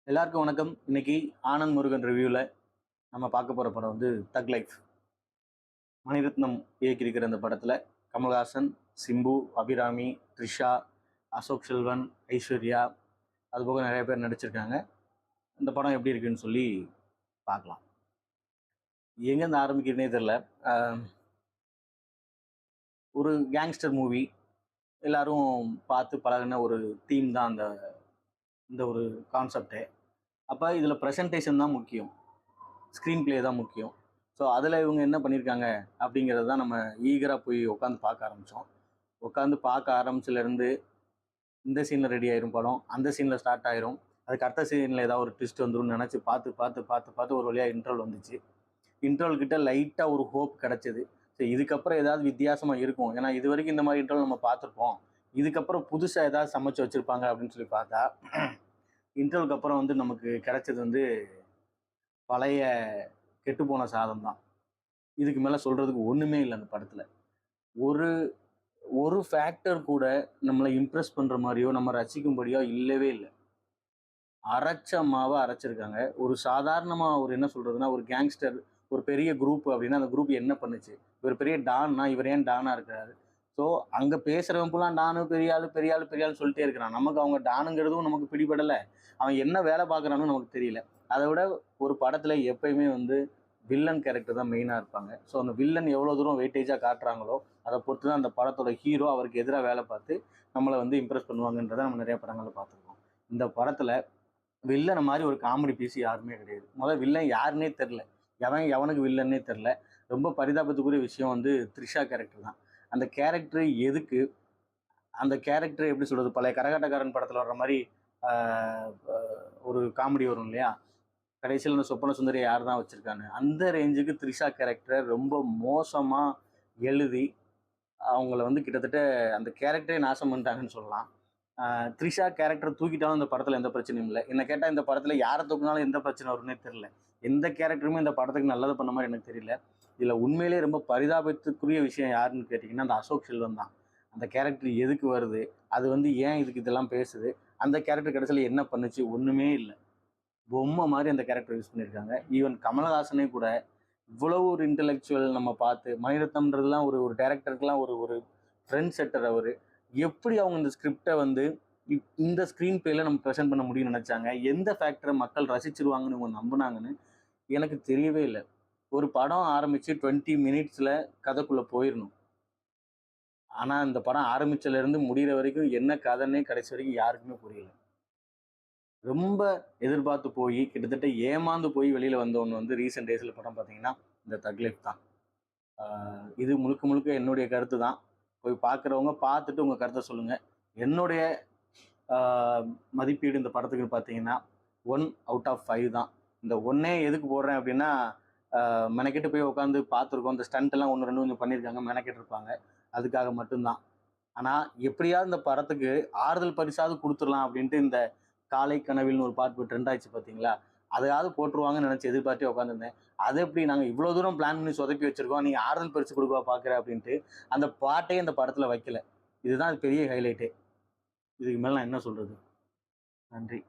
எல்லாருக்கும் வணக்கம். இன்னைக்கு ஆனந்த் முருகன் ரிவ்யூவில் நம்ம பார்க்க போகிற படம் வந்து தக் லைஃப். மணிரத்னம் இயக்கியிருக்கிற அந்த படத்தில் கமல்ஹாசன், சிம்பு, அபிராமி, த்ரிஷா, அசோக் செல்வன், ஐஸ்வர்யா, அதுபோக நிறைய பேர் நடிச்சிருக்காங்க. இந்த படம் எப்படி இருக்குன்னு சொல்லி பார்க்கலாம். எங்கேருந்து ஆரம்பிக்கிறதுனே தெரில. ஒரு கேங்ஸ்டர் மூவி, எல்லாரும் பார்த்து பழகின ஒரு தீம் தான் இந்த ஒரு கான்செப்டே. அப்போ இதில் ப்ரெசன்டேஷன் தான் முக்கியம், ஸ்க்ரீன் பிளே தான் முக்கியம். ஸோ அதில் இவங்க என்ன பண்ணியிருக்காங்க அப்படிங்கிறது தான் நம்ம ஈகராக போய் உட்காந்து பார்க்க ஆரம்பித்தோம். உட்காந்து பார்க்க ஆரம்பிச்சிலேருந்து இந்த சீனில் ரெடி ஆயிரும் படம், அந்த சீனில் ஸ்டார்ட் ஆயிரும், அதுக்கு அடுத்த சீனில் ஏதாவது ஒரு ட்விஸ்ட் வந்துடும் நினச்சி பார்த்து ஒரு வழியாக இன்டர்வல் வந்துச்சு. இன்டர்வல் கிட்ட லைட்டாக ஒரு ஹோப் கிடச்சிது. ஸோ இதுக்கப்புறம் ஏதாவது வித்தியாசமாக இருக்கும், ஏன்னா இது வரைக்கும் இந்த மாதிரி இன்டர்வல் நம்ம பார்த்துருப்போம், இதுக்கப்புறம் புதுசாக ஏதாவது சமைச்சு வச்சுருப்பாங்க அப்படின்னு சொல்லி பார்த்தா இன்டர்வலுக்கு அப்புறம் வந்து நமக்கு கிடைச்சது வந்து பழைய கெட்டுப்போன சாதம் தான். இதுக்கு மேலே சொல்கிறதுக்கு ஒன்றுமே இல்லை. அந்த படத்தில் ஒரு ஒரு ஃபேக்டர் கூட நம்மளை இம்ப்ரெஸ் பண்ணுற மாதிரியோ நம்ம ரசிக்கும்படியோ இல்லவே இல்லை. அரைச்ச மாவை அரைச்சிருக்காங்க. ஒரு சாதாரணமாக ஒரு என்ன சொல்கிறதுனா, ஒரு கேங்ஸ்டர், ஒரு பெரிய குரூப் அப்படின்னா அந்த குரூப் என்ன பண்ணுச்சு, இவர் பெரிய டான்னா இவர் ஏன் டானாக இருக்கிறாரு? ஸோ அங்கே பேசுகிறவன் ஃபுல்லாக டானு, பெரிய ஆள் பெரிய ஆள் பெரிய ஆள் சொல்லிட்டே இருக்கிறான். நமக்கு அவங்க டானுங்கிறதும் நமக்கு பிடிபடலை, அவன் என்ன வேலை பார்க்குறான்னு நமக்கு தெரியல. அதை விட ஒரு படத்தில் எப்பயுமே வந்து வில்லன் கேரக்டர் தான் மெயினாக இருப்பாங்க. ஸோ அந்த வில்லன் எவ்வளோ தூரம் வெயிட்டேஜாக காட்டுறாங்களோ அதை பொறுத்து தான் அந்த படத்தோட ஹீரோ அவருக்கு எதிராக வேலை பார்த்து நம்மளை வந்து இம்ப்ரெஸ் பண்ணுவாங்கன்றதை நம்ம நிறைய படங்களில் பார்த்துருக்கோம். இந்த படத்தில் வில்லனை மாதிரி ஒரு காமெடி பீஸ் யாருமே கிடையாது. முதல்ல வில்லன் யாருன்னே தெரில, எவனுக்கு வில்லன்னே தெரில. ரொம்ப பரிதாபத்துக்குரிய விஷயம் வந்து த்ரிஷா கேரக்டர் தான். அந்த கேரக்டர் எதுக்கு, அந்த கேரக்டர் எப்படி சொல்கிறது, பழைய கரகாட்டக்காரன் படத்தில் வர்ற மாதிரி ஒரு காமெடி வரும் இல்லையா, கடைசியில் இந்த சொப்பன சுந்தரி யார் தான் வச்சுருக்காங்க, அந்த ரேஞ்சுக்கு த்ரிஷா கேரக்டரை ரொம்ப மோசமாக எழுதி அவங்கள வந்து கிட்டத்தட்ட அந்த கேரக்டரே நாசம் பண்ணிட்டாங்கன்னு சொல்லலாம். த்ரிஷா கேரக்டர் தூக்கிட்டாலும் இந்த படத்தில் எந்த பிரச்சனையும் இல்லை. என்ன கேட்டால் இந்த படத்தில் யாரை தூக்கினாலும் எந்த பிரச்சனை வரும்னே தெரில. எந்த கேரக்டருமே இந்த படத்துக்கு நல்லது பண்ண மாதிரி எனக்கு தெரியல. இதில் உண்மையிலே ரொம்ப பரிதாபத்துக்குரிய விஷயம் யாருன்னு கேட்டிங்கன்னா அந்த அசோக் செல்வன் தான். அந்த கேரக்டர் எதுக்கு வருது, அது வந்து ஏன் இதுக்கு இதெல்லாம் பேசுது, அந்த கேரக்டர் கடைசியில் என்ன பண்ணுச்சு, ஒன்றுமே இல்லை. பொம்மை மாதிரி அந்த கேரக்டர் யூஸ் பண்ணியிருக்காங்க. ஈவன் கமலஹாசனே கூட இவ்வளவு ஒரு இன்டெலெக்சுவல் நம்ம பார்த்து, மணிரத்னம்ன்றதுலாம் ஒரு டேரக்டருக்குலாம் ஒரு ட்ரெண்ட் செட்டர். அவர் எப்படி அவங்க இந்த ஸ்கிரிப்டை வந்து இந்த ஸ்க்ரீன் பிளேல நம்ம ப்ரெசென்ட் பண்ண முடியும்னு நினச்சாங்க, எந்த ஃபேக்டரை மக்கள் ரசிச்சிருவாங்கன்னு இவங்க நம்பினாங்கன்னு எனக்கு தெரியவே இல்லை. ஒரு படம் ஆரம்பித்து 20 மினிட்ஸில் கதைக்குள்ளே போயிடணும். ஆனால் இந்த படம் ஆரம்பிச்சதுலேருந்து முடிகிற வரைக்கும் என்ன கதைன்னே கடைசி வரைக்கும் யாருக்குமே புரியல. ரொம்ப எதிர்பார்த்து போய் கிட்டத்தட்ட ஏமாந்து போய் வெளியில் வந்த ஒன்று வந்து ரீசெண்ட் டேஸில் படம் பார்த்தீங்கன்னா இந்த தக் லைஃப் தான். இது முழுக்க முழுக்க என்னுடைய கருத்து தான். போய் பார்க்குறவங்க பார்த்துட்டு உங்கள் கருத்தை சொல்லுங்கள். என்னுடைய மதிப்பீடு இந்த படத்துக்கு பார்த்தீங்கன்னா 1 out of 5 தான். இந்த ஒன்னே எதுக்கு போடுறேன் அப்படின்னா, மெனக்கெட்டு போய் உட்காந்து பார்த்துருக்கோம், இந்த ஸ்டண்ட்டெல்லாம் ஒன்று ரெண்டு கொஞ்சம் பண்ணியிருக்காங்க, மெனக்கெட்டு இருப்பாங்க, அதுக்காக மட்டும்தான். ஆனால் எப்படியாவது இந்த படத்துக்கு ஆறுதல் பரிசாவது கொடுத்துடலாம் அப்படின்ட்டு இந்த காலை கனவில்னு ஒரு பாட்டு ட்ரெண்ட் ஆயிடுச்சு பார்த்தீங்களா, அதையாவது போட்டுருவாங்கன்னு நினச்சி எதிர்பார்த்தே உட்காந்துருந்தேன். அதை எப்படி நாங்கள் இவ்வளோ தூரம் பிளான் பண்ணி சொதப்பி வச்சுருக்கோம், நீங்கள் ஆறுதல் பரிசு கொடுக்கவா பார்க்குற அப்படின்ட்டு அந்த பாட்டே இந்த படத்தில் வைக்கல. இதுதான் பெரிய ஹைலைட்டே. இதுக்கு மேலே நான் என்ன சொல்கிறது? நன்றி.